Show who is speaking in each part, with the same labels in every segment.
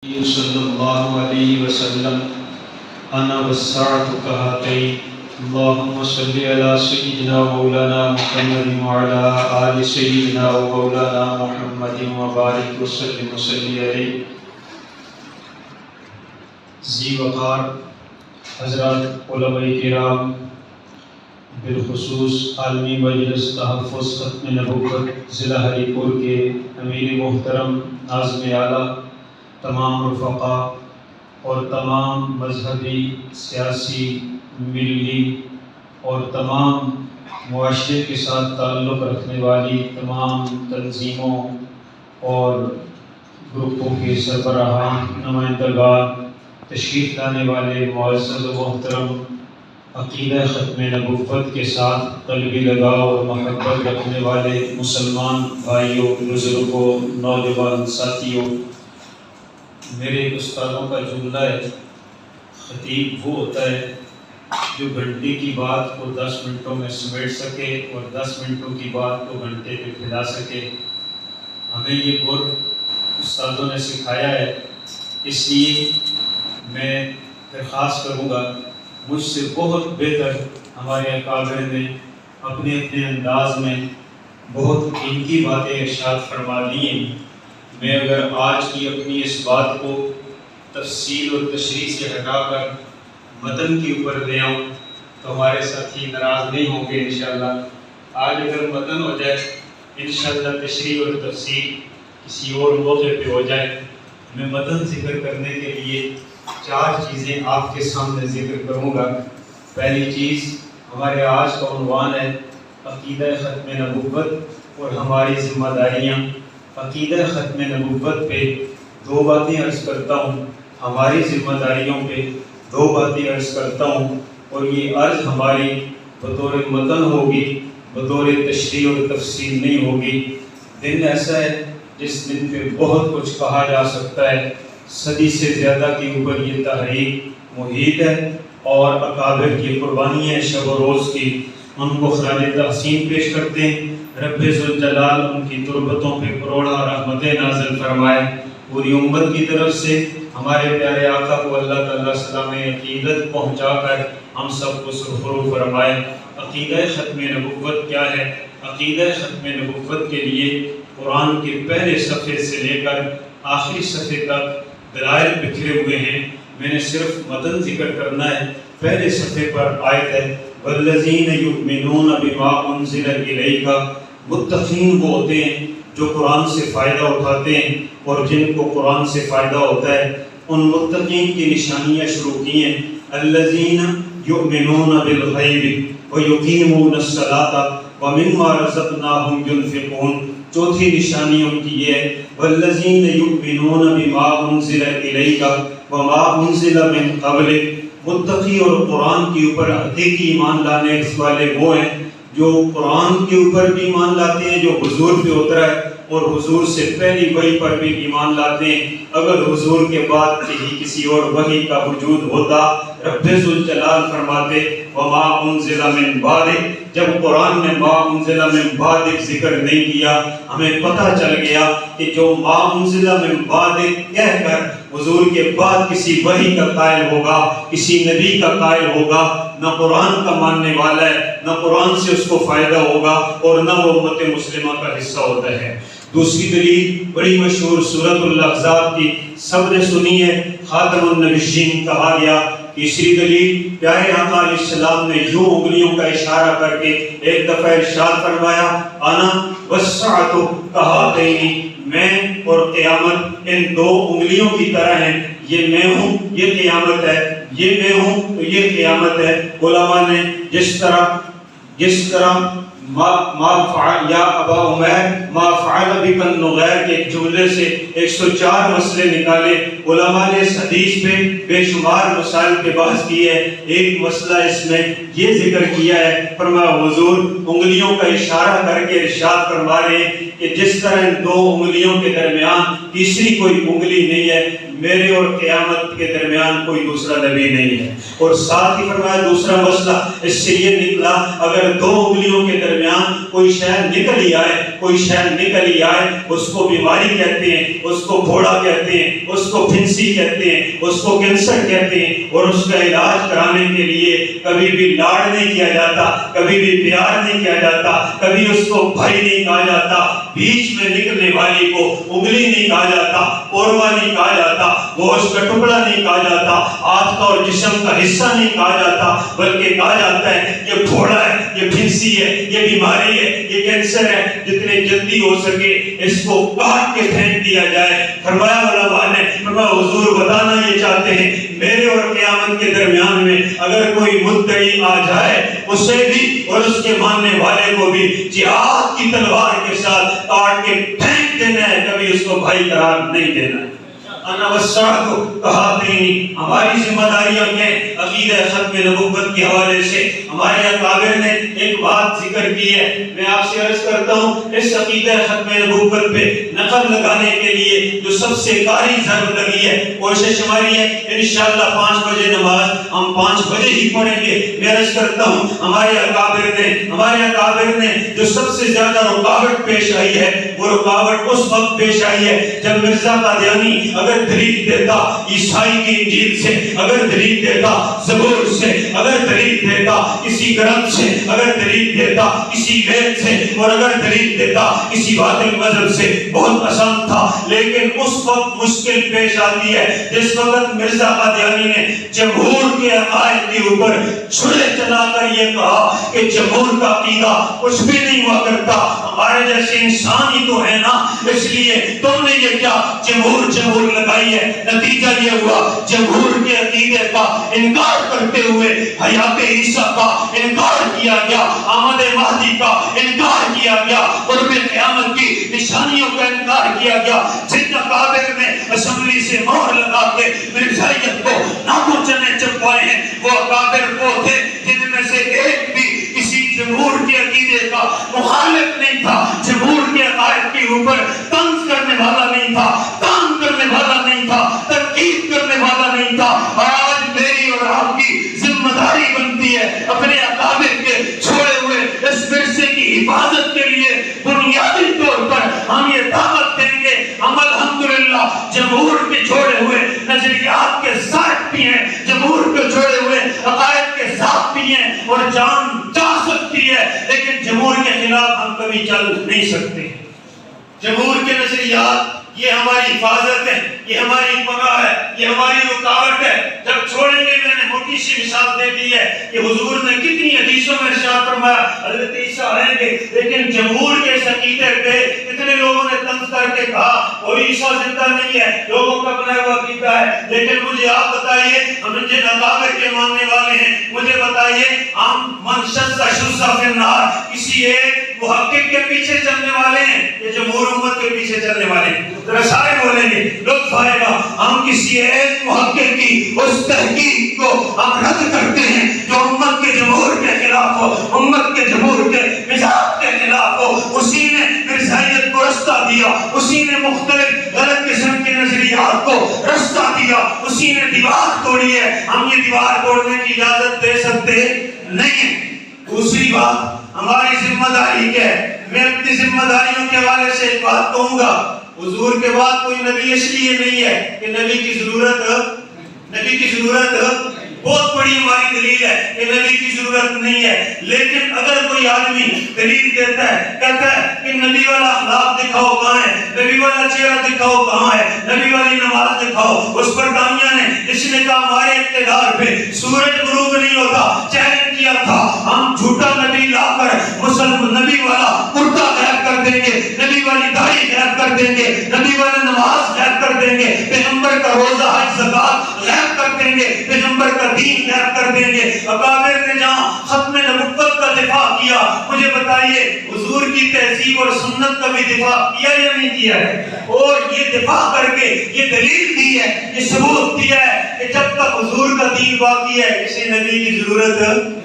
Speaker 1: صلی اللہ علیہ وسلم انا والساعۃ کہاتین اللہم صلی علی سیدنا مولانا محمد وعلی آل سیدنا و مولانا محمد وبارک وسلم وصلی علیہ۔ ذی وقار حضرات علماء کرام، بالخصوص عالمی مجلس تحفظ ختم نبوت ضلع ہری پور کے امیر محترم ناظم اعلیٰ، تمام رفقا اور تمام مذہبی، سیاسی، ملی اور تمام معاشرے کے ساتھ تعلق رکھنے والی تمام تنظیموں اور گروپوں کے سربراہان، نمائندگان، تشریف لانے والے معزز و محترم، عقیدہ ختم نبوت کے ساتھ قلبی لگاؤ اور محبت رکھنے والے مسلمان بھائیوں، بزرگوں، نوجوان ساتھیوں، میرے استادوں کا جملہ ہے، خطیب وہ ہوتا ہے جو گھنٹے کی بات کو 10 منٹوں میں سمیٹ سکے اور 10 منٹوں کی بات کو گھنٹے میں پھیلا سکے۔ ہمیں یہ گر استادوں نے سکھایا ہے، اس لیے میں درخواست کروں گا، مجھ سے بہت بہتر ہمارے اکابر نے اپنے اپنے انداز میں بہت قیمتی باتیں ارشاد فرما دی ہیں۔ میں اگر آج کی اپنی اس بات کو تفصیل اور تشریح سے ہٹا کر متن کے اوپر لے آؤں تو ہمارے ساتھی ناراض نہیں ہوں گے انشاءاللہ۔ آج اگر متن ہو جائے انشاءاللہ تشریح اور تفصیل کسی اور موقع پہ ہو جائے۔ میں متن ذکر کرنے کے لیے 4 چیزیں آپ کے سامنے ذکر کروں گا۔ پہلی چیز، ہمارے آج کا عنوان ہے عقیدہ ختم نبوت اور ہماری ذمہ داریاں۔ عقیدہ ختم نبوت پہ 2 باتیں عرض کرتا ہوں، ہماری ذمہ داریوں پہ 2 باتیں عرض کرتا ہوں، اور یہ عرض ہماری بطور متن ہوگی، بطور تشریح اور تفصیل نہیں ہوگی۔ دن ایسا ہے جس دن پہ بہت کچھ کہا جا سکتا ہے، صدی سے زیادہ کے اوپر یہ تحریک محیط ہے، اور اکابر کی قربانیاں شب و روز کی، ان کو خراج تحسین پیش کرتے ہیں۔ رب ذوالجلال ان کی تربتوں پہ کروڑا رحمتیں نازل فرمائے۔ پوری امت کی طرف سے ہمارے پیارے آقا کو اللہ تعالیٰ سلام عقیدت پہنچا کر ہم سب کو سرخرو فرمائے۔ عقیدہ ختم نبوت کیا ہے؟ عقیدہ ختم نبوت کے لیے قرآن کے پہلے صفحے سے لے کر آخری صفحے تک دلائل بکھرے ہوئے ہیں۔ میں نے صرف متن ذکر کرنا ہے۔ پہلے صفحے پر آیت ہے والذین یؤمنون بما انزل الیک، متقین وہ ہوتے ہیں جو قرآن سے فائدہ اٹھاتے ہیں اور جن کو قرآن سے فائدہ ہوتا ہے۔ ان متقین کی نشانیاں شروع کی ہیں، الذین یؤمنون بالغیب ویقیمون الصلاۃ ومما رزقناہم ینفقون۔ چوتھی نشانی ان کی یہ ہے والذین یؤمنون بما انزل الیک وما انزل من قبلک۔ متقی اور قرآن کے اوپر حقیقی ایمان لانے والے وہ ہیں جو قرآن کے اوپر بھی ایمان لاتے ہیں جو حضور پہ اترا ہے، اور حضور سے پہلی وحی پر بھی ایمان لاتے ہیں۔ اگر حضور کے بعد کسی اور وحی کا وجود ہوتا، رب ذوالجلال فرماتے وما انزل من بعدک، جب قرآن نے ما انزل من بعدک ذکر نہیں کیا، ہمیں پتہ چل گیا کہ جو ما انزل من بعدک کہہ کر حضور کے بعد کسی وحی کا قائل ہوگا، کسی نبی کا قائل ہوگا، نہ قرآن کا ماننے والا ہے، نہ قرآن سے اس کو فائدہ ہوگا، اور نہ وہ امت مسلمہ کا حصہ ہوتا ہے۔ دوسری دلیل بڑی مشہور سورۃ الاحزاب کی، سب نے سنی ہے، خاتم النبیین کہا گیا۔ تیسری دلیل، پیارے آقا علیہ السلام نے یوں انگلیوں کا اشارہ کر کے ایک دفعہ ارشاد فرمایا انا والساعۃ کہاتین، میں اور قیامت ان 2 انگلیوں کی طرح ہیں۔ یہ میں ہوں، یہ قیامت ہے، یہ میں ہوں تو یہ قیامت ہے۔ علماء نے جس طرح ما فعل یا ابا عمیر ما فعل بک النغیر کے جملے سے 104 مسئلے نکالے۔ علماء نے اس حدیث پہ بے شمار مسائل پہ بحث کی ہے۔ ایک مسئلہ اس میں یہ ذکر کیا ہے، فرمایا حضور انگلیوں کا اشارہ کر کے ارشاد فرما رہے ہیں کہ جس طرح ان 2 انگلیوں کے درمیان تیسری کوئی انگلی نہیں ہے، میرے اور قیامت کے درمیان کوئی دوسرا نبی نہیں ہے. اور ساتھ ہی فرمایا دوسرا مسئلہ اس سے یہ نکلا اگر دو انگلیوں کے درمیان کوئی شے نکل ہی آئے اس کو بیماری کہتے ہیں, اس کو پھوڑا کہتے ہیں, اس کو پھنسی کہتے ہیں, اس کو کینسر کہتے ہیں. اور اس کا علاج کرانے کے لیے کبھی بھی لاڈ نہیں کیا جاتا, کبھی بھی پیار نہیں کیا جاتا, کبھی اس کو بھائی نہیں کہا جاتا, بیچ میں نکلنے والی کو انگلی نہیں کہا جاتا, قورمہ نہیں کہا جاتا, گوشت کا ٹکڑا نہیں کہا جاتا, ہاتھ کا اور جسم کا حصہ نہیں کہا جاتا, بلکہ کہا جاتا ہے یہ پھوڑا ہے, یہ پھنسی ہے, یہ بیماری ہے, یہ کینسر ہے, جتنے جلدی ہو سکے اس کو کاٹ کے پھینک دیا جائے. فرمایا علماء نے, فرمایا حضور بتانا یہ چاہتے ہیں میرے اور قیامت کے درمیان میں اگر کوئی مدعی آ جائے اسے بھی اور اس کے ماننے والے کو بھی جہاد کی تلوار کے ساتھ کاٹ کے پھینک دینا ہے, کبھی اس کو بھائی قرار نہیں دینا ہے. انا وسعت کہاتین ہماری ذمہ داریاں ہیں عقیدہ ختم نبوت کے حوالے سے. ہمارے اکابر نے ایک بات ذکر کی ہے, میں آپ سے عرض کرتا ہوں اس عقیدہ ختم نبوت پہ نقل لگانے کے لیے جو سب سے کاری ضرب لگی ہے, کوشش ہماری ہے انشاءاللہ 5 بجے نماز ہم 5 بجے ہی پڑھیں گے. میں عرض کرتا ہوں ہمارے اکابر نے جو سب سے زیادہ رکاوٹ پیش آئی ہے وہ رکاوٹ اس وقت پیش آئی ہے جب مرزا قادیانی اگر دلیل دیتا عیسائی کی انجیل سے, اگر دلیل دیتا زبور سے, اگر دلیل دیتا کسی گرنتھ سے, اگر دلیل دیتا کسی وید سے, اور اگر دلیل دیتا کسی باطل مذہب سے, بہت آسان تھا. لیکن اس وقت مشکل پیش آتی ہے جس وقت مرزا قادیانی نے جمہور کے عقائد کے اوپر چھڑے چلا کر یہ کہا کہ جمہور کا عقیدہ کچھ بھی نہیں ہوا کرتا, ہمارے جیسے انسان ہی تو ہے نا, اس لیے تم نے یہ کیا جمہور لگائی ہے. نتیجہ یہ ہوا جمہور کے عقیدے کا انکار کرتے ہوئے حیات عیسیٰ کا انکار کیا گیا, آمد مہدی کا انکار کیا گیا, قرب قیامت کی نشانیوں کا انکار کیا گیا. جن اکابر نے اسمبلی سے مہر لگا کے مرزائیت کو ناکوں چنے چپائے ہیں وہ اکابر وہ تھے جن میں سے ایک بھی کسی جمہور کے عقیدے کا مخالف نہیں تھا, جمہور کے عقائد کے اوپر طنز کرنے والا نہیں تھا, کام کرنے والا نہیں تھا, تنقید کرنے والا نہیں تھا. اور آج میری اور آپ کی ذمہ داری بنتی ہے اپنے اکابر کے چھوڑے ہوئے اس ورثے کی حفاظت کے لیے بنیادی طور پر ہم یہ دعوت دیں گے ہم الحمدللہ جمہور کے چھوڑے ہوئے نظریات کے ساتھ بھی ہیں, جمہور کے چھوڑے ہوئے عقائد کے ساتھ بھی ہیں, اور جان جا سکتی ہے لیکن جمہور کے خلاف ہم کبھی چل نہیں سکتے. جمہور کے نظریات یہ ہماری حفاظت ہے, یہ ہماری پناہ ہے, یہ ہماری رکاوٹ ہے. جب چھوڑیں گے, میں نے موٹی سی مثال دے دی ہے کہ حضور نے کتنی حدیثوں میں ارشاد فرمایا حضرت عیسیٰ آئیں گے, لیکن جمہور کے عقیدے پہ کتنے لوگوں نے طنز کر کے کہا وہ عیسیٰ زندہ نہیں ہے, لوگوں کا بنایا ہوا عقیدہ ہے. لیکن مجھے آپ بتائیے, ہم جن اکابر کے ماننے والے ہیں, مجھے بتائیے ہم منشد کا شذ فی النار کسی ایک محقق کے پیچھے چلنے والے ہیں یا جمہور امت کے پیچھے چلنے والے ہیں؟ ذرا سارے بولیں گے, لطف آئے گا. ہم کسی ایک محقق کی اس تحقیق کو ہم رد کرتے ہیں جو امت کے جمہور کے خلاف ہو, امت کے جمہور کے مزاج کے خلاف ہو. اسی نے مرزائیت کو رستہ دیا, اسی نے مختلف غلط قسم کے نظریات کو رستہ دیا, اسی نے دیوار توڑی ہے. ہم یہ دیوار توڑنے کی اجازت دے سکتے نہیں ہیں. دوسری بات ہماری ذمہ داری کیا ہے؟ میں اپنی ذمہ داریوں کے حوالے سے ایک بات کہوں گا. حضور کے بعد کوئی نبی اس لیے نہیں ہے کہ نبی کی ضرورت بہت بڑی ہماری دلیل ہے کہ نبی کی ضرورت نہیں ہے. لیکن اگر کوئی آدمی دلیل دیتا ہے, کہتا ہے کہ نبی والا اخلاق دکھاؤ کہاں ہے, نبی والا چہرہ دکھاؤ کہاں ہے, نبی والی نماز دکھاؤ, اس پر کامیاں نے اس نے کہا ہمارے اقتدار پہ سورج غروب نہیں ہوتا, چیلنج کیا تھا ہم جھوٹا نبی لا کر مسلم نبی والا کرتا غائب کر دیں گے, نبی والی داڑھی غائب کر دیں گے, نبی والی نماز غائب کر دیں گے, پیغمبر کا روزہ حج زکات غائب کر دیں گے, پیغمبر کا دین غائب کر دیں گے. اکابر نے جہاں ختم نبوت کا دفاع کیا, مجھے بتائیے حضور کی تہذیب اور سنت کا بھی دفاع کیا یا نہیں کیا ہے؟ اور یہ دفاع کر کے یہ دلیل دی ہے, یہ ثبوت دیا ہے کہ جب تک حضور کا دین باقی ہے کسی نبی کی ضرورت.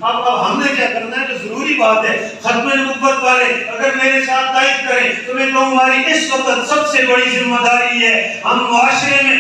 Speaker 1: اب ہم نے کیا کرنا ہے, تو ضروری بات ہے ختم نبوت والے اگر میرے ساتھ تائید کریں تو میں کہوں ہماری اس وقت سب سے بڑی ذمہ داری ہے ہم معاشرے میں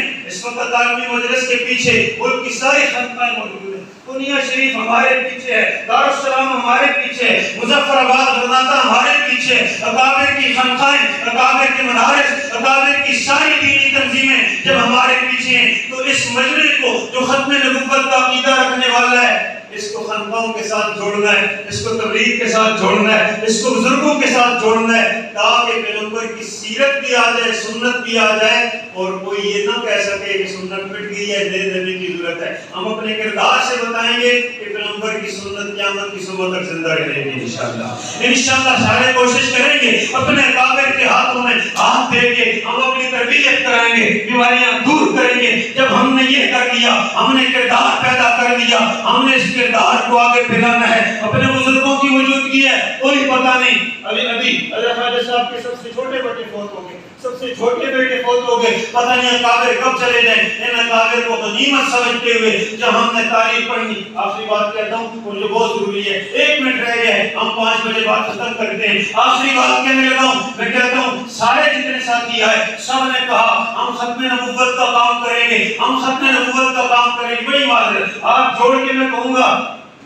Speaker 2: تعلیمی مجلس کے پیچھے ملک کی ساری خانقاہیں موجود ہیں، پونیا شریف ہمارے پیچھے ہے، دارالسلام ہمارے پیچھے ہے، مظفر آباد غرناطہ ہمارے پیچھے ہے، اکابر کی خانقاہیں، اکابر کے مدارس، اکابر کی ساری دینی تنظیمیں جب ہمارے پیچھے ہیں تو اس مجمع کو جو ختم نبوت کا عقیدہ رکھنے والا ہے اس کو خانقاہوں کے ساتھ جوڑنا ہے، اس کو تبلیغ کے ساتھ جوڑنا ہے، اس کو بزرگوں کے ساتھ جوڑنا ہے، تاکہ پیغمبر کی سیرت بھی آ جائے، سنت بھی آ جائے، اور کوئی یہ نہ کہہ سکے کہ سنت مٹ گئی ہے، نئے دینے کی ضرورت ہے۔ ہم اپنے کردار سے بتائیں گے کہ پیغمبر کی سنت قیامت کی صبح تک زندہ رہے گی انشاءاللہ۔ انشاءاللہ سارے کوشش کریں گے اپنے اکابر کے ہاتھوں میں ہاتھ دے کے ہم اپنی تربیت کرائیں گے، بیماریاں دور کریں گے۔ جب ہم نے یہ کر لیا، ہم نے کردار پیدا کر دیا، ہم نے اس کردار کو آگے پھیلانا ہے۔ اپنے بزرگوں کی موجودگی ہے، کوئی پتہ نہیں، ابھی حضرت خواجہ صاحب کے سب سے چھوٹے بیٹے فوت ہو گئے، سب سے چھوٹے بیٹے فوت ہو گئے، پتہ نہیں اکابر کب چلے جائیں۔ ان اکابر کو غنیمت سمجھتے ہوئے جب ہم نے تاریخ پڑھنی، آخری بات کہتا ہوں اور جو بہت ضروری ہے، 1 منٹ رہ گیا ہے، ہم 5 بجے بات ختم کرتے ہیں۔ آخری بات کہنے لگا ہوں، میں کہتا ہوں سارے جتنے ساتھی آئے سب نے کہا ہم ختم نبوت کا کام کریں گے، ہم ختم نبوت کا کام کریں گے۔ بڑی بات ہے، آپ جوڑ کے میں کہوں گا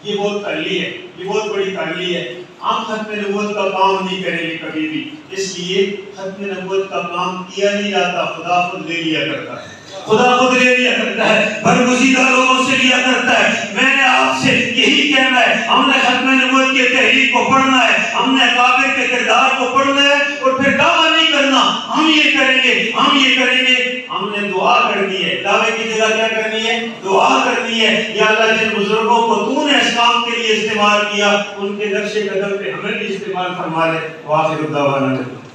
Speaker 2: یہ بہت تحلیل ہے، یہ بہت بڑی تحلیل ہے۔ ہم ختم نبوت کا کام نہیں کریں گے کبھی بھی، اس لیے ختم نبوت کا کام کیا نہیں جاتا، خدا خود لے لیا کرتا ہے، خدا خود لے لیا کرتا ہے، برگزیدہ لوگوں سے لیا کرتا ہے۔ میں نے آپ سے یہی کہنا ہے، ہم نے ختم نبوت کے تحریک کو پڑھنا ہے، ہم نے اکابر کے کردار کو پڑھنا ہے، اور پھر دعویٰ نہیں کرنا ہم یہ کریں گے، ہم یہ کریں گے۔ ہم نے دعا کرنی ہے، دعوے کی جگہ کیا کرنی ہے؟ دعا کرنی ہے۔ یا اللہ جن بزرگوں کو تو نے اس کام کے لیے استعمال کیا ان کے نقش قدم پہ ہمیں بھی استعمال فرما لے۔ وآخر دعوانا